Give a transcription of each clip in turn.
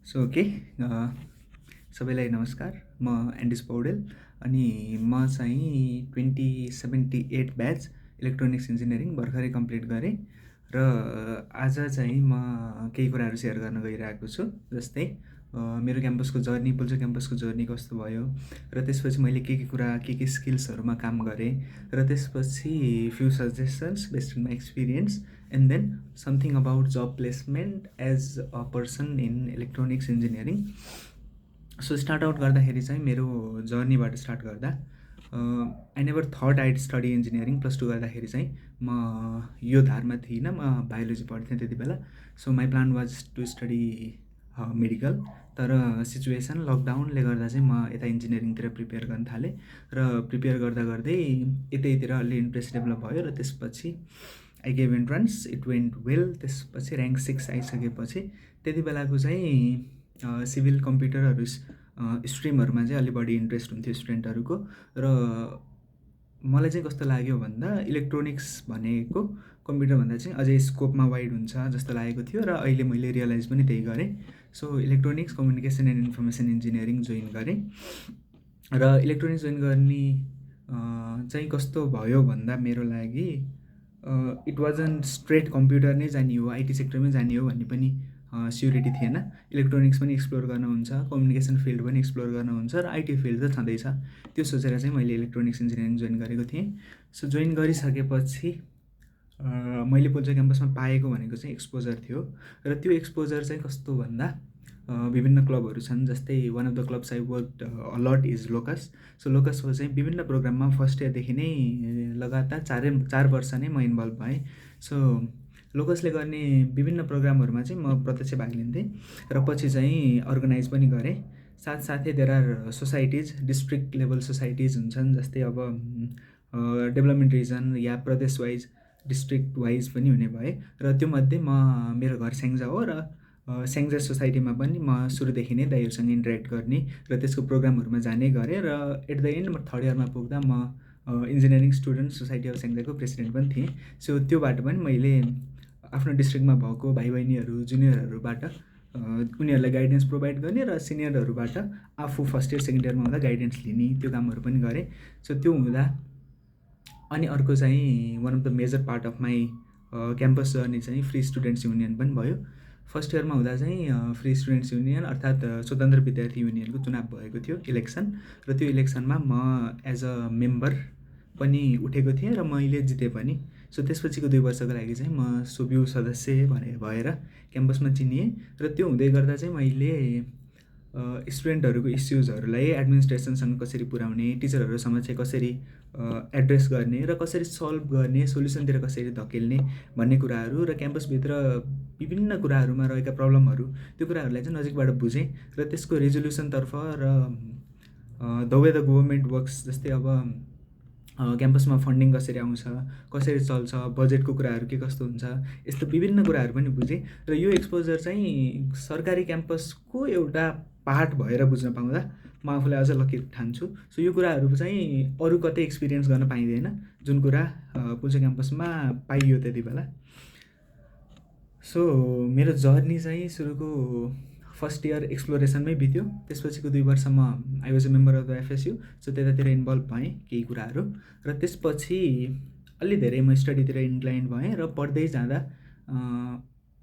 So okay सबैलाई नमस्कार। म एन्डिस पौडेल अनि म चाहिँ 2078 ब्याच इलेक्ट्रोनिक्स इन्जिनियरिङ भर्खरै कम्प्लिट गरेँ र आज चाहिँ म केही कुराहरू सेयर गर्न गइरहेको छु। जस्तै मेरो क्याम्पसको जर्नी, पुल्चोक क्याम्पसको जर्नी कस्तो भयो र त्यसपछि मैले के स्किल्सहरूमा काम गरेँ र त्यसपछि few suggestions based in my experience and then something about job placement as a person in electronics engineering. So start out गर्दाखेरि चाहिँ मेरो जर्नीबाट स्टार्ट गर्दा I never thought I'd study engineering. Plus two गर्दाखेरि चाहिँ म यो धारमा थिइनँ, म बायोलोजी पढ्थेँ त्यति बेला। So my plan was to study medical, तर सिचुएसन लकडाउनले गर्दा चाहिँ म यता इन्जिनियरिङतिर प्रिपेयर गर्न थालेँ र प्रिपेयर गर्दा गर्दै यतैतिर अलि इन्ट्रेस्ट डेभलप भयो र त्यसपछि I gave entrance, it went well. त्यसपछि ऱ्याङ्क 6 आइसकेपछि त्यति बेलाको चाहिँ सिभिल कम्प्युटरहरू स्ट्रिमहरूमा चाहिँ अलि बढी इन्ट्रेस्ट हुन्थ्यो स्टुडेन्टहरूको। र मलाई चाहिँ कस्तो लाग्यो भन्दा इलेक्ट्रोनिक्स भनेको कम्प्युटरभन्दा चाहिँ अझै स्कोपमा वाइड हुन्छ जस्तो लागेको थियो र अहिले मैले रियलाइज पनि त्यही गरेँ। So electronics communication and information engineering join गरेँ र इलेक्ट्रोनिक्स जोइन गर्ने चाहिँ कस्तो भयो भन्दा मेरो लागि इट वाजन्ट स्ट्रेट कम्प्युटर नै जाने हो, आइटी सेक्टरमै जाने हो भन्ने पनि स्योरिटी थिएन। इलेक्ट्रोनिक्स पनि एक्सप्लोर गर्न हुन्छ, कम्युनिकेसन फिल्ड पनि एक्सप्लोर गर्न हुन्छ र आइटी फिल्ड त छँदैछ। त्यो सोचेर चाहिँ मैले इलेक्ट्रोनिक्स इन्जिनियरिङ जोइन गरेको थिएँ। सो जोइन गरिसकेपछि मैले पुल्चोक क्याम्पसमा पाएको भनेको चाहिँ एक्सपोजर थियो र त्यो एक्सपोजर चाहिँ कस्तो भन्दा विभिन्न क्लबहरू छन्। जस्तै one of the clubs I work a lot is Locus. So लोकसको चाहिँ विभिन्न प्रोग्राममा फर्स्ट इयरदेखि नै लगातार 4 वर्ष नै म इन्भल्भ भएँ। सो लोकसले गर्ने विभिन्न प्रोग्रामहरूमा चाहिँ म प्रत्यक्ष भाग लिन्थेँ र पछि चाहिँ अर्गनाइज पनि गरेँ। साथसाथै there are societies, district level societies हुन्छन्। जस्तै अब डेभलपमेन्ट रिजन या प्रदेश वाइज, डिस्ट्रिक्ट वाइज पनि हुने भए र त्योमध्ये मेरो घर स्याङ्जा हो र स्याङ्जा सोसाइटीमा पनि म सुरुदेखि नै दाइहरूसँग इन्टरेक्ट गर्ने र त्यसको प्रोग्रामहरूमा जाने गरेँ र एट द एन्ड म थर्ड इयरमा पुग्दा म इन्जिनियरिङ स्टुडेन्ट सोसाइटी अफ स्याङ्जाको प्रेसिडेन्ट पनि थिएँ। सो त्योबाट पनि मैले आफ्नो डिस्ट्रिक्टमा भएको भाइ बहिनीहरू, जुनियरहरूबाट उनीहरूलाई गाइडेन्स प्रोभाइड गर्ने र सिनियरहरूबाट आफू फर्स्ट इयर सेकेन्ड इयरमा हुँदा गाइडेन्स लिने त्यो कामहरू पनि गरेँ। सो त्यो हुँदा अनि अर्को चाहिँ one of the major part of my campus journey चाहिँ फ्री स्टुडेन्ट्स युनियन पनि भयो। फर्स्ट इयरमा हुँदा चाहिँ फ्री स्टुडेन्ट्स युनियन अर्थात् स्वतन्त्र विद्यार्थी युनियनको चुनाव भएको थियो, इलेक्सन। र त्यो इलेक्सनमा म एज अ मेम्बर पनि उठेको थिएँ र मैले जितेँ पनि। सो त्यसपछिको 2 वर्षको लागि चाहिँ म सोब्यू सदस्य भएर क्याम्पसमा चिनिएँ र त्यो हुँदै गर्दा चाहिँ मैले स्टुडेन्टहरूको इस्युजहरूलाई एडमिनिस्ट्रेसनसँग कसरी पुर्याउने, टिचरहरूसँग चाहिँ कसरी एड्रेस गर्ने र कसरी सल्भ गर्ने, सोल्युसनतिर कसरी धकेल्ने भन्ने कुराहरू र क्याम्पसभित्र विभिन्न कुराहरूमा रहेका प्रब्लमहरू, त्यो कुराहरूलाई चाहिँ नजिकबाट बुझेँ र त्यसको रिजोल्युसनतर्फ र the way the government works, जस्तै अब क्याम्पसमा फन्डिङ कसरी आउँछ, कसरी चल्छ, बजेटको कुराहरू के कस्तो हुन्छ, यस्तो विभिन्न कुराहरू पनि बुझेँ। र यो एक्सपोजर चाहिँ सरकारी क्याम्पसको एउटा पार्ट भएर बुझ्न पाउँदा म आफूलाई अझ लकी ठान्छु। सो यो कुराहरू चाहिँ अरू कतै एक्सपिरियन्स गर्न पाइँदैन, जुन कुरा पुल्चोक क्याम्पसमा पाइयो त्यति बेला। सो मेरो जर्नी चाहिँ सुरुको फर्स्ट इयर एक्सप्लोरेसनमै बित्यो। त्यसपछिको 2 वर्षमा I was a member of the FSU. So त्यतातिर इन्भल्भ भएँ केही कुराहरू र त्यसपछि अलि धेरै म स्टडीतिर इन्क्लाइन्ड भएँ र पढ्दै जाँदा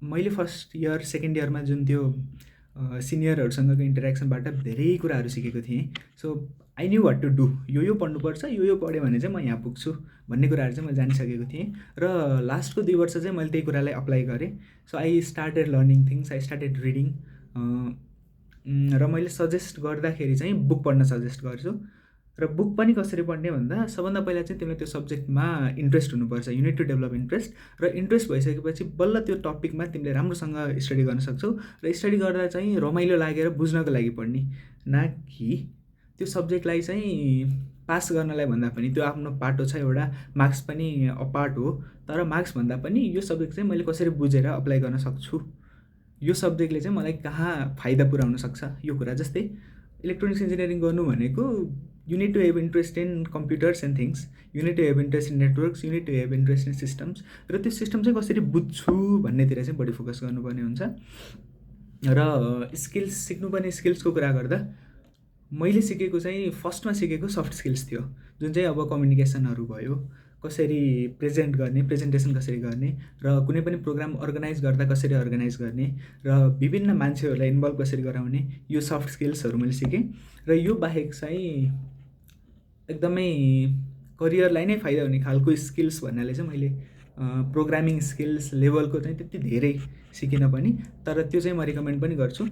मैले फर्स्ट इयर सेकेन्ड इयरमा जुन त्यो सिनियरहरूसँगको इन्टरेक्सनबाट धेरै कुराहरू सिकेको थिएँ। So I knew what to do, यो पढ्नुपर्छ, यो पढेँ भने चाहिँ म यहाँ पुग्छु भन्ने कुराहरू चाहिँ मैले जानिसकेको थिएँ र लास्टको 2 वर्ष चाहिँ मैले त्यही कुरालाई अप्लाई गरेँ। So I started learning things, I started reading र मैले सजेस्ट गर्दाखेरि चाहिँ बुक पढ्न सजेस्ट गर्छु। र बुक पनि कसरी पढ्ने भन्दा सबभन्दा पहिला चाहिँ तिमीलाई त्यो सब्जेक्टमा इन्ट्रेस्ट हुनुपर्छ, you need to develop interest. र इन्ट्रेस्ट भइसकेपछि बल्ल त्यो टपिकमा तिमीले राम्रोसँग स्टडी गर्न सक्छौ र स्टडी गर्दा चाहिँ रमाइलो लागेर बुझ्नको लागि पढ्ने, न कि त्यो सब्जेक्टलाई चाहिँ पास गर्नलाई भन्दा पनि। त्यो आफ्नो पाटो छ एउटा, मार्क्स पनि अ पार्ट हो, तर मार्क्स भन्दा पनि यो सब्जेक्ट चाहिँ मैले कसरी बुझेर अप्लाई गर्न सक्छु, यो सब्जेक्टले चाहिँ मलाई कहाँ फाइदा पुर्याउन सक्छ, यो कुरा। जस्तै इलेक्ट्रोनिक्स इन्जिनियरिङ गर्नु भनेको you need to have interest in computers and things, you need to have interest in networks, you need to have interest in systems. र त्यो सिस्टम चाहिँ कसरी बुझ्छु भन्नेतिर चाहिँ बढी फोकस गर्नुपर्ने हुन्छ। र स्किल्स सिक्नुपर्ने स्किल्सको कुरा गर्दा मैले सिकेको चाहिँ फर्स्टमा सिकेको सफ्ट स्किल्स थियो, जुन चाहिँ अब कम्युनिकेसनहरू भयो, कसरी प्रेजेन्ट गर्ने, प्रेजेन्टेसन कसरी गर्ने, र कुनै पनि प्रोग्राम अर्गनाइज गर्दा कसरी अर्गनाइज गर्ने, र विभिन्न मान्छेहरूलाई इन्भल्भ कसरी गराउने, यो सफ्ट स्किल्सहरू मैले सिकेँ। र यो बाहेक चाहिँ एकदमै करियरलाई नै फाइदा हुने खालको स्किल्स भन्नाले चाहिँ मैले प्रोग्रामिङ स्किल्स लेभलको चाहिँ त्यति धेरै सिकिनँ पनि, तर त्यो चाहिँ म रिकमेन्ड पनि गर्छु।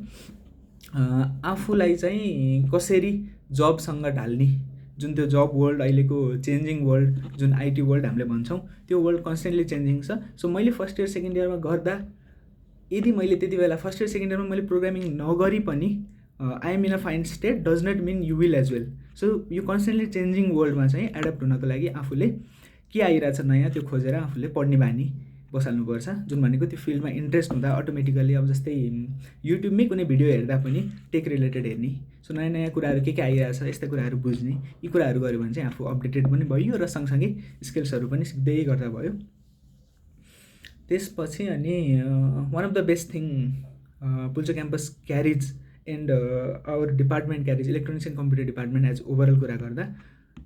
आफूलाई चाहिँ कसरी जबसँग ढाल्ने, जुन त्यो जब वर्ल्ड अहिलेको चेन्जिङ वर्ल्ड, जुन आइटी वर्ल्ड हामीले भन्छौँ, त्यो वर्ल्ड कन्सटेन्टली चेन्जिङ छ। सो मैले फर्स्ट इयर सेकेन्ड इयरमा गर्दा यदि मैले त्यति बेला फर्स्ट इयर सेकेन्ड इयरमा मैले प्रोग्रामिङ नगरी पनि I am in a fine state does not mean you will as well. So यो कन्सटेन्टली चेन्जिङ वर्ल्डमा चाहिँ एडप्ट हुनको लागि आफूले के आइरहेछ नयाँ त्यो खोजेर आफूले पढ्ने बानी बसाल्नुपर्छ, जुन भनेको त्यो फिल्डमा इन्ट्रेस्ट हुँदा अटोमेटिकली अब जस्तै युट्युबमै कुनै भिडियो हेर्दा पनि टेक रिलेटेड हेर्ने, सो नयाँ नयाँ कुराहरू के आइरहेछ यस्ता कुराहरू बुझ्ने, यी कुराहरू गऱ्यो भने चाहिँ आफू अपडेटेड पनि भयो र सँगसँगै स्किल्सहरू पनि सिक्दै गर्दा भयो। त्यसपछि अनि one of the best thing Pulchowk campus carries and our department carries, electronics and computer department as overall कुरा गर्दा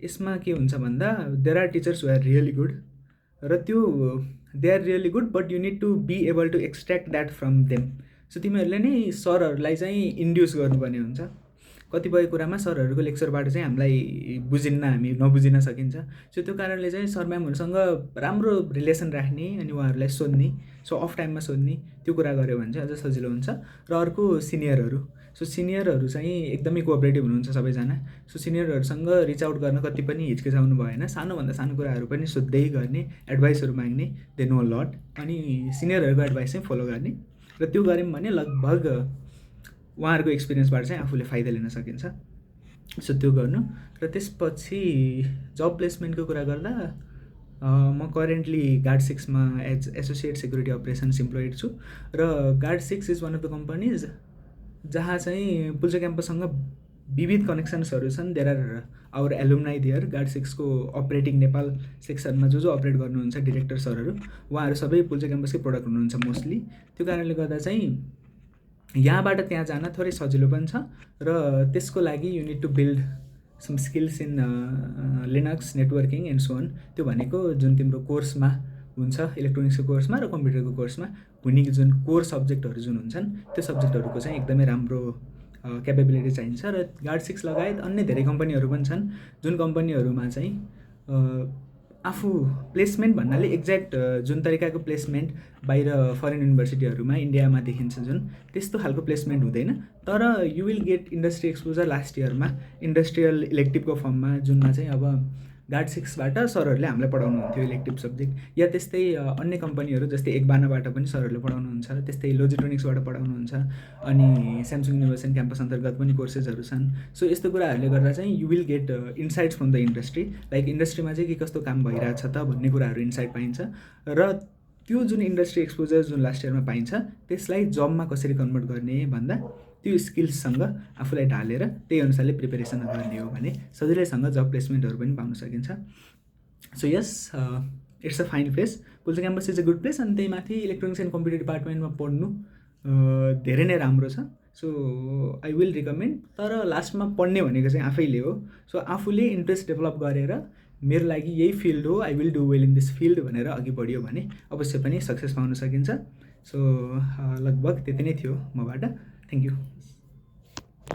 यसमा के हुन्छ भन्दा there are teachers who are really good, र त्यो they are really good but you need to be able to extract that from them. So तिमीहरूले नै सरहरूलाई चाहिँ इन्ड्युस गर्नुपर्ने हुन्छ। कतिपय कुरामा सरहरूको लेक्चरबाट चाहिँ हामीलाई बुझिन्न, हामी नबुझिन सकिन्छ। सो त्यो कारणले चाहिँ सर म्यामहरूसँग राम्रो रिलेसन राख्ने अनि उहाँहरूलाई सोध्ने, सो अफ टाइममा सोध्ने, त्यो कुरा गऱ्यो भने चाहिँ अझ सजिलो हुन्छ। र अर्को सिनियरहरू, सो सिनियरहरू चाहिँ एकदमै कोअपरेटिभ हुनुहुन्छ सबैजना। सो सिनियरहरूसँग रिच आउट गर्न कति पनि हिचकिचाउनु भएन, सानोभन्दा सानो कुराहरू पनि सोध्दै गर्ने, एडभाइसहरू माग्ने, दे नो लट, अनि सिनियरहरूको एडभाइस चाहिँ फलो गर्ने। र त्यो गऱ्यौँ भने लगभग उहाँहरूको एक्सपिरियन्सबाट चाहिँ आफूले फाइदा लिन सकिन्छ। सो त्यो गर्नु। र त्यसपछि जब प्लेसमेन्टको कुरा गर्दा म करेन्टली गार्ड 6मा as associate security operations employed छु, र guard 6 is one of the companies जहाँ चाहिँ पुल्चोक क्याम्पससँग विविध कनेक्सन्सहरू छन्। There are our alumni there. Guard 6को अपरेटिङ नेपाल सेक्सनमा जो अपरेट गर्नुहुन्छ डिरेक्टर सरहरू, उहाँहरू सबै पुल्चोक क्याम्पसकै प्रडक्ट हुनुहुन्छ मोस्टली। त्यो कारणले गर्दा चाहिँ यहाँबाट त्यहाँ जान थोरै सजिलो पनि छ, र त्यसको लागि you need to build some skills in Linux, networking and so on. त्यो भनेको जुन तिम्रो कोर्समा हुन्छ, इलेक्ट्रोनिक्सको कोर्समा र कम्प्युटरको कोर्समा हुने जुन कोर सब्जेक्टहरू जुन हुन्छन्, त्यो सब्जेक्टहरूको चाहिँ एकदमै राम्रो क्यापेबिलिटी चाहिन्छ। र गार्ड 6 लगायत अन्य धेरै कम्पनीहरू पनि छन्, जुन कम्पनीहरूमा चाहिँ आफू प्लेसमेन्ट भन्नाले एक्ज्याक्ट जुन तरिकाको प्लेसमेन्ट बाहिर फरेन युनिभर्सिटीहरूमा इन्डियामा देखिन्छ जुन, त्यस्तो खालको प्लेसमेन्ट हुँदैन। तर you will get industry exposure last इयरमा इन्डस्ट्रियल इलेक्टिभको फर्ममा, जुनमा चाहिँ अब गार्ड 6बाट सरहरूले हामीलाई पढाउनुहुन्थ्यो इलेक्टिभ सब्जेक्ट, या त्यस्तै अन्य कम्पनीहरू जस्तै एकबानाबाट पनि सरहरूले पढाउनुहुन्छ, त्यस्तै लोजिट्रोनिक्सबाट पढाउनुहुन्छ, अनि स्यामसङ इनोभेसन क्याम्पस अन्तर्गत पनि कोर्सेसहरू छन्। सो यस्तो कुराहरूले गर्दा चाहिँ you will get insights from the industry, like इन्डस्ट्रीमा चाहिँ के कस्तो काम भइरहेछ त भन्ने कुराहरू इन्साइट पाइन्छ। र त्यो जुन इन्डस्ट्री एक्सपोजर जुन लास्ट इयरमा पाइन्छ, त्यसलाई जबमा कसरी कन्भर्ट गर्ने भन्दा त्यो स्किल्ससँग आफूलाई ढालेर त्यही अनुसारले प्रिपेरेसन गर्ने हो भने सजिलैसँग जब प्लेसमेन्टहरू पनि पाउन सकिन्छ। So yes, it's a fine place. Pulchowk campus is a good place. अनि त्यही माथि इलेक्ट्रोनिक्स एन्ड कम्प्युटर डिपार्टमेन्टमा पढ्नु धेरै नै राम्रो छ। So I will recommend. तर लास्टमा पढ्ने भनेको चाहिँ आफैले हो। सो आफूले इन्ट्रेस्ट डेभलप गरेर मेरो लागि यही फिल्ड हो, I will do well in this field भनेर अघि बढ्यो भने अवश्य पनि सक्सेस पाउन सकिन्छ। सो लगभग त्यति नै थियो मबाट। Thank you.